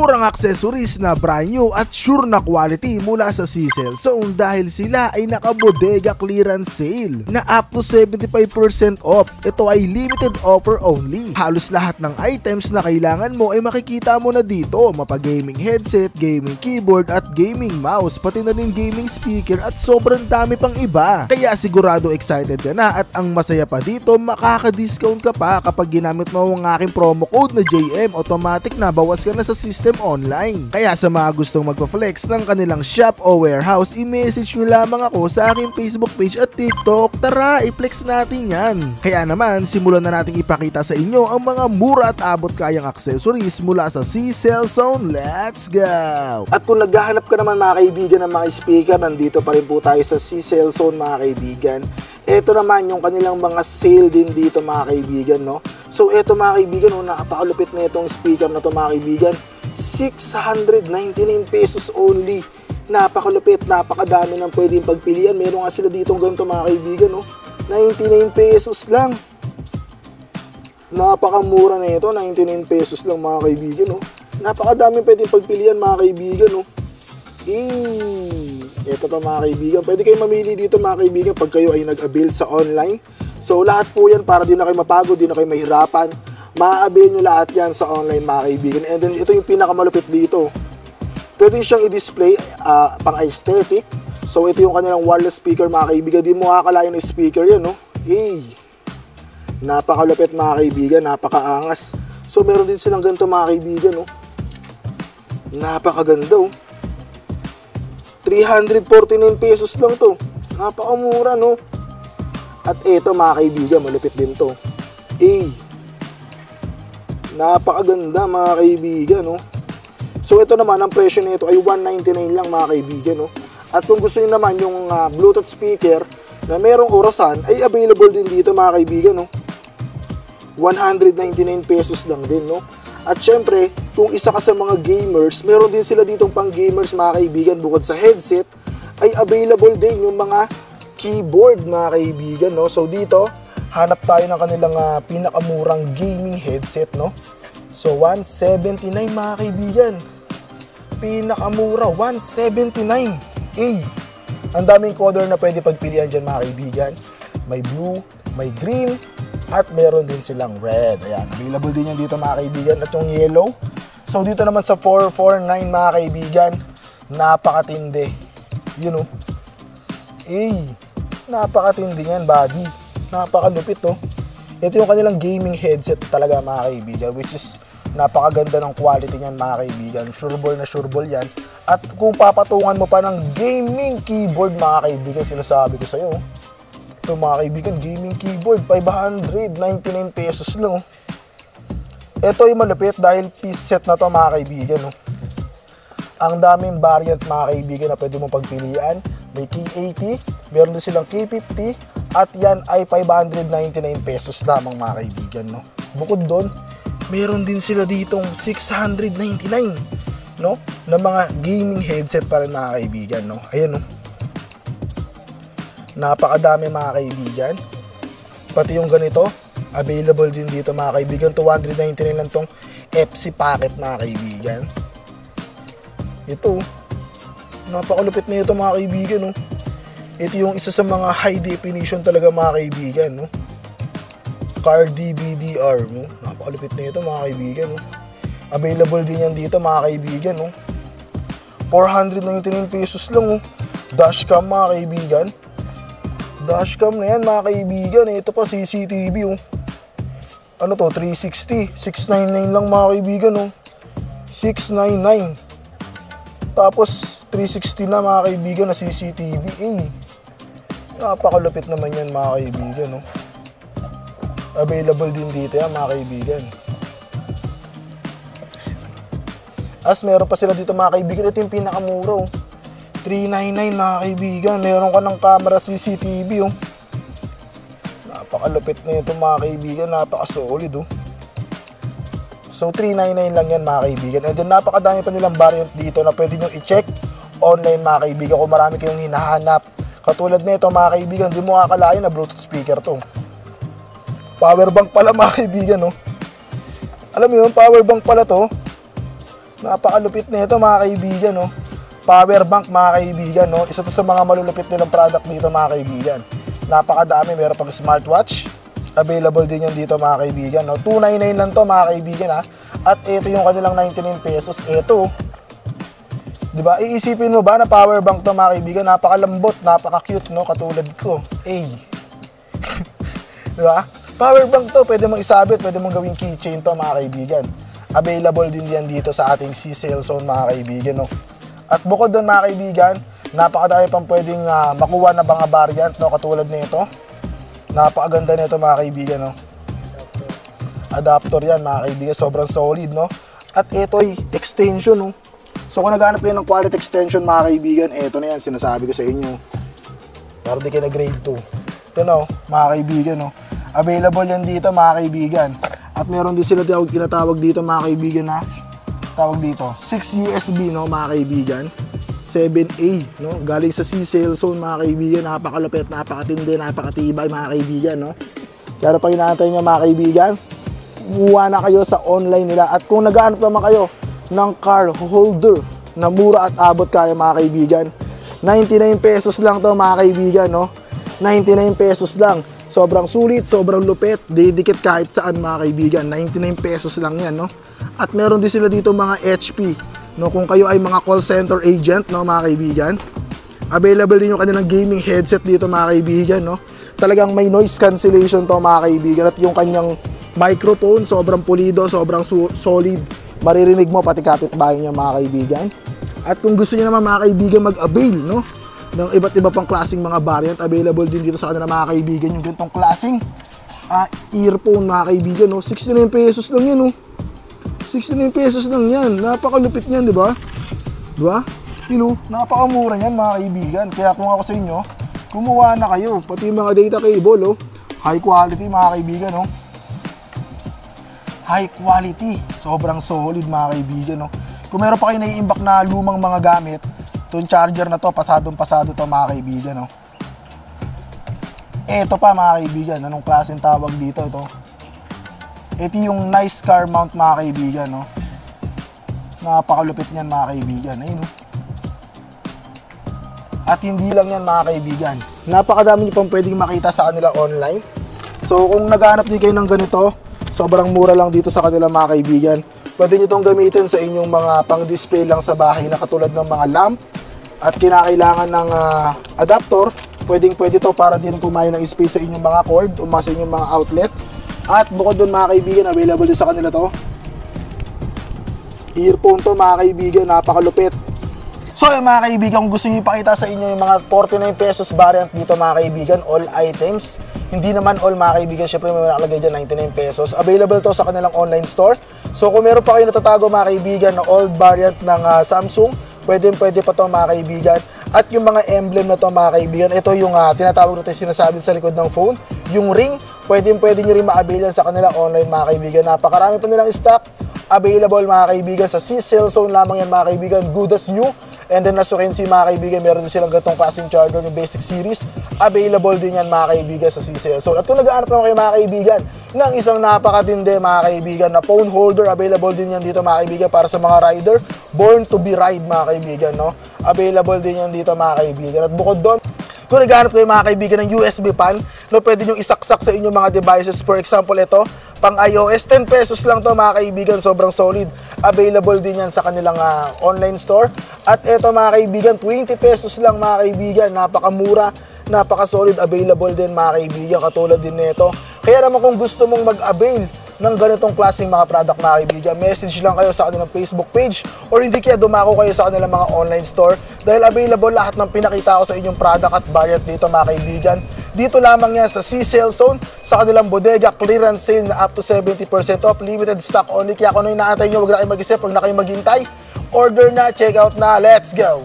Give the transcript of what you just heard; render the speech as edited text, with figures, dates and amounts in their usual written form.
murang accessories na brand new at sure na quality mula sa C-Cell Zone dahil sila ay naka-bodega clearance sale na up to 75% off. Ito ay limited offer only. Halos lahat ng items na kailangan mo ay makikita mo na dito, mapa-gaming headset, gaming keyboard at gaming mouse, pati na rin gaming speaker at sobrang dami pang iba. Kaya sigurado excited ka na at ang masaya pa dito, makaka-discount ka pa kapag ginamit mo ang aking promo code na JM, automatic na bawas ka na sa system online. Kaya sa mga gustong magpa-flex ng kanilang shop o warehouse, i-message nyo lamang ako sa aking Facebook page at TikTok. Tara, i-flex natin yan. Kaya naman, simulan na natin ipakita sa inyo ang mga mura at abot kayang accessories mula sa C-Cell Zone. Let's go! At kung naghahanap ka naman mga kaibigan ng mga speaker, nandito pa rin po tayo sa C-Cell Zone mga kaibigan. Ito naman yung kanilang mga sale din dito mga kaibigan, no? So ito mga kaibigan, no, napakalupit na itong speaker na to mga kaibigan. 699 pesos only. Napakalupit, napakadami ng pwedeng pagpilian. Meron nga sila ditong ganito mga kaibigan, no? 99 pesos lang. Napakamura na ito, 99 pesos lang mga kaibigan, no? Napakadaming pwedeng pagpilian mga kaibigan, no? Ito pa mga kaibigan, pwede kayo mamili dito mga kaibigan pag kayo ay nag-avail sa online. So lahat po yan para di na kayo mapagod, di na kayo mahirapan. Ma-avail nyo lahat yan sa online mga kaibigan. And then ito yung pinakamalupit dito. Pwede siyang i-display pang aesthetic. So ito yung kanilang wireless speaker mga kaibigan. Di mo kakalain ng speaker yan, no? Napakalupit mga kaibigan, napakaangas. So meron din silang ganito mga kaibigan, no? Napakaganda, oh. 349 pesos lang to. Napakamura, no? At ito mga kaibigan, malupit din to. Napakaganda mga kaibigan, no? So ito naman, ang presyo nito ay 199 lang mga kaibigan, no? At kung gusto niyo naman yung Bluetooth speaker na merong orasan, ay available din dito mga kaibigan, no? 199 pesos lang din, no? At syempre, kung isa ka sa mga gamers, meron din sila ditong pang gamers mga kaibigan. Bukod sa headset, ay available din yung mga keyboard mga kaibigan, no? So dito, hanap tayo ng kanilang pinakamurang gaming headset, no? So 179 mga kaibigan. Pinakamura, 179. Ang daming color na pwede pagpilian dyan mga kaibigan. May blue, may green, at meron din silang red. Ayan, available din yan dito mga kaibigan. At yung yellow. So dito naman sa 449 mga kaibigan, napakatindi. You know. Napakatindi yan, buddy. Napakalupit, oh. Ito yung kanilang gaming headset talaga mga kaibigan, which is napakaganda ng quality niyan mga kaibigan. Sureball na sureball yan. At kung papatungan mo pa ng gaming keyboard mga kaibigan, sinasabi ko sa'yo, ito mga kaibigan, gaming keyboard, 599 pesos lang, oh. Ito ay malupit dahil piece set na to mga kaibigan, oh. Ang daming variant mga kaibigan na pwede mong pagpilian. May K80, meron din silang K50, at yan ay 599 pesos lamang mga kaibigan, no? Bukod doon, meron din sila ditong 699, no? Na mga gaming headset pa rin mga kaibigan, no? Ayan, no? Napakadami mga kaibigan. Pati yung ganito, available din dito mga kaibigan. 299 lang tong FC packet mga kaibigan. Ito, napakalupit na ito mga kaibigan, no? Ito yung isa sa mga high definition talaga mga kaibigan, no? Car DVD-R, no? Napakalupit na ito mga kaibigan, no? Available din yan dito mga kaibigan, no? 499 pesos lang, oh. Dashcam mga kaibigan. Dashcam na yan mga kaibigan. Ito pa CCTV, oh. Ano to? 360. 699 lang mga kaibigan, oh. 699. Tapos 360 na mga kaibigan na CCTV. Napakalupit naman yan mga kaibigan, no? Available din dito yan mga kaibigan. As meron pa sila dito mga kaibigan. Ito yung pinakamura, oh. 399 mga kaibigan. Meron ka ng camera CCTV, oh. Napakalupit na ito mga kaibigan. Napakasolid, oh. So 399 lang yan mga kaibigan. And then napakadami pa nilang variant dito na pwede nyo i-check online mga kaibigan kung marami kayong hinahanap. Katulad nito mga kaibigan, di mo akalain na Bluetooth speaker to. Power bank pala mga kaibigan, no? Alam mo yun, power bank pala to. Napakalupit na ito mga kaibigan, no? Power bank mga kaibigan, no? Isa to sa mga malulupit nilang product dito mga kaibigan. Napakadami, meron pang smartwatch. Available din yan dito mga kaibigan, no? 299 lang to mga kaibigan, ha? At ito yung kanilang 99 pesos. Ito, di ba? Iisipin mo ba na power bank to mga kaibigan? Napakalambot, napaka-cute, no? Katulad ko. Ay. Di ba? Power bank to, pwede mong isabit, pwede mong gawing keychain to mga kaibigan. Available din yan dito sa ating C-Sale Zone mga kaibigan, no? At bukod doon mga kaibigan, napakadami pang pwedeng makuha na mga variant, no? Katulad nito. Napakaganda nito mga kaibigan, no? Adapter yan mga kaibigan, sobrang solid, no? At ito ay extension, no? So kung naghanap kayo ng quality extension mga kaibigan, ito na yan, sinasabi ko sa inyo. Para di kayo na grade 2. Ito, no, mga kaibigan, no? Available yan dito mga kaibigan. At meron din sila tinatawag dito mga kaibigan, na tawag dito 6 USB, no mga kaibigan, 7A, no? Galing sa C-Sale Zone mga kaibigan. Napakalupit, napakatindi, napakatibay mga kaibigan, no? Kaya pa inaantay nyo mga kaibigan, kumuha na kayo sa online nila. At kung naghahanap naman kayo ng car holder na mura at abot kaya mga kaibigan, 99 pesos lang to mga kaibigan, no? 99 pesos lang. Sobrang sulit, sobrang lupit, didikit kahit saan mga kaibigan. 99 pesos lang yan, no? At meron din sila dito mga HP, no? Kung kayo ay mga call center agent, no mga kaibigan, available din yung kanilang gaming headset dito mga kaibigan, no? Talagang may noise cancellation to mga kaibigan. At yung kanyang microphone, sobrang pulido, sobrang solid. Maririnig mo pati kapitbahay niya mga kaibigan. At kung gusto niyo naman mga kaibigan mag-avail, no, ng iba't iba pang klaseng mga variant, available din dito sa kanila mga kaibigan yung ganitong klaseng earphone mga kaibigan, no? 69 pesos lang yan, no? 69 pesos lang yan. Napakalupit niyan, di ba? Di ba? You know, napakamura niyan mga kaibigan. Kaya kung ako sa inyo, kumuha na kayo. Pati yung mga data cable, oh, high quality mga kaibigan, no? High quality. Sobrang solid mga kaibigan, no? Kung meron pa kayo naiimbak na lumang mga gamit, itong charger na to, pasadong-pasado to mga kaibigan, no? Eto pa mga kaibigan, anong klaseng tawag dito ito? Ito yung nice car mount mga kaibigan, no? Napakalupit niyan mga kaibigan, ayun, no? At hindi lang yan mga kaibigan, napakadami nyo pang pwedeng makita sa kanila online. So kung naghahanap din kayo ng ganito, sobrang mura lang dito sa kanila mga kaibigan. Pwede nyo itong gamitin sa inyong mga pang-display lang sa bahay na katulad ng mga lamp at kinakailangan ng adapter. Pwedeng-pwede to para din pumayo ng space sa inyong mga cord o sa inyong mga outlet. At bukod doon mga kaibigan, available din sa kanila to earphone to mga kaibigan, napakalupit. So yung mga kaibigan, kung gusto nyo ipakita sa inyo yung mga 49 pesos variant dito mga kaibigan, all items, hindi naman all mga kaibigan, syempre may nakalagay dyan 99 pesos. Available to sa kanilang online store. So kung meron pa kayo natatago mga kaibigan na old variant ng Samsung, pwede pa to mga kaibigan. At yung mga emblem na to mga kaibigan, ito yung tinatawag natin sinasabi sa likod ng phone, yung ring, pwede nyo rin ma-avail sa kanila online mga kaibigan. Napakarami pa nilang stock available mga kaibigan sa C-Sale Zone lamang yan mga kaibigan, good as new. And then as you can see mga kaibigan, meron din silang ganitong klaseng charger yung basic series. Available din yan mga kaibigan sa C-Sale Zone. At kung nag-aanap naman kayo mga kaibigan ng isang napakatindi mga kaibigan na phone holder, available din yan dito mga kaibigan para sa mga rider. Born to be ride mga kaibigan, no? Available din yan dito mga kaibigan. At bukod doon, kung naghahanap kayo mga kaibigan ng USB fan na pwede nyo isaksak sa inyong mga devices, for example ito, pang iOS, 10 pesos lang to mga kaibigan, sobrang solid. Available din yan sa kanilang online store. At ito mga kaibigan, 20 pesos lang mga kaibigan, napakamura, napaka-solid, available din mga kaibigan, katulad din nito. Kaya naman kung gusto mong mag-avail ng ganitong klaseng mga product mga kaibigan, message lang kayo sa kanilang Facebook page or hindi kaya dumako kayo sa kanilang mga online store dahil available lahat ng pinakita ko sa inyong product at variant dito mga kaibigan. Dito lamang yan sa C-Sale Zone sa kanilang bodega clearance sale na up to 70% off, limited stock only. Kaya kung ano yung naantay nyo, huwag na kayo mag-isip, huwag na kayo maghintay, order na, check out na, let's go!